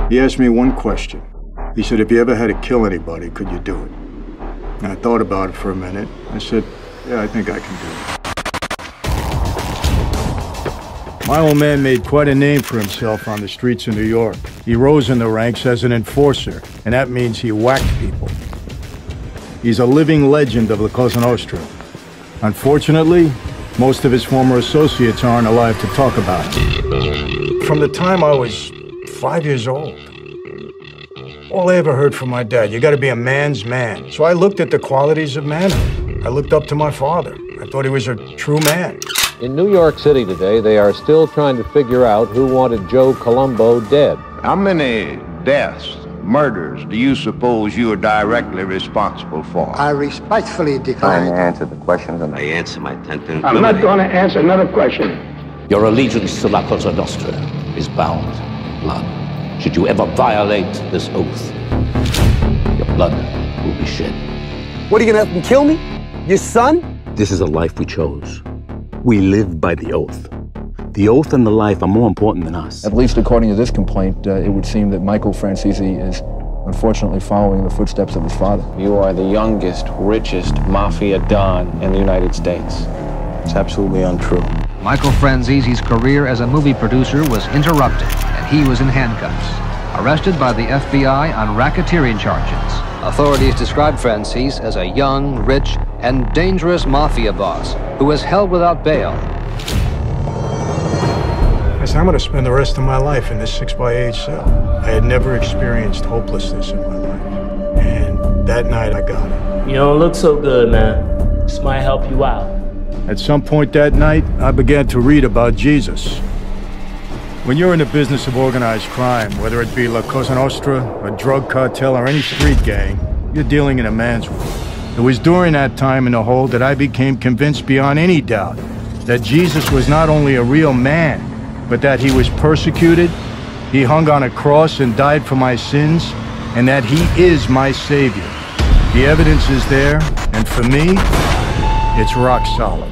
He asked me one question. He said, if you ever had to kill anybody, could you do it? And I thought about it for a minute. I said, yeah, I think I can do it. My old man made quite a name for himself on the streets of New York. He rose in the ranks as an enforcer, and that means he whacked people. He's a living legend of the Cosa Nostra. Unfortunately, most of his former associates aren't alive to talk about it. From the time I was 5 years old, all I ever heard from my dad, you gotta be a man's man. So I looked at the qualities of manhood. I looked up to my father. I thought he was a true man. In New York City today, they are still trying to figure out who wanted Joe Colombo dead. How many deaths, murders, do you suppose you are directly responsible for? I respectfully decline. I answer the questions and I answer my 10th. I'm not going to answer another question. Your allegiance to La Cosa Nostra is bound in blood. Should you ever violate this oath, your blood will be shed. What, are you gonna let them kill me? Your son? This is a life we chose. We live by the oath. The oath and the life are more important than us. At least according to this complaint, it would seem that Michael Franzese is unfortunately following the footsteps of his father. You are the youngest, richest mafia don in the United States. It's absolutely untrue. Michael Franzese's career as a movie producer was interrupted, and he was in handcuffs, arrested by the FBI on racketeering charges. Authorities described Franzese as a young, rich, and dangerous mafia boss who was held without bail. I said, I'm going to spend the rest of my life in this 6x8 cell. I had never experienced hopelessness in my life. And that night, I got it. You don't look so good, man. This might help you out. At some point that night, I began to read about Jesus. When you're in the business of organized crime, whether it be La Cosa Nostra, a drug cartel, or any street gang, you're dealing in a man's world. It was during that time in the hole that I became convinced beyond any doubt that Jesus was not only a real man, but that he was persecuted, he hung on a cross and died for my sins, and that he is my savior. The evidence is there, and for me, it's rock solid.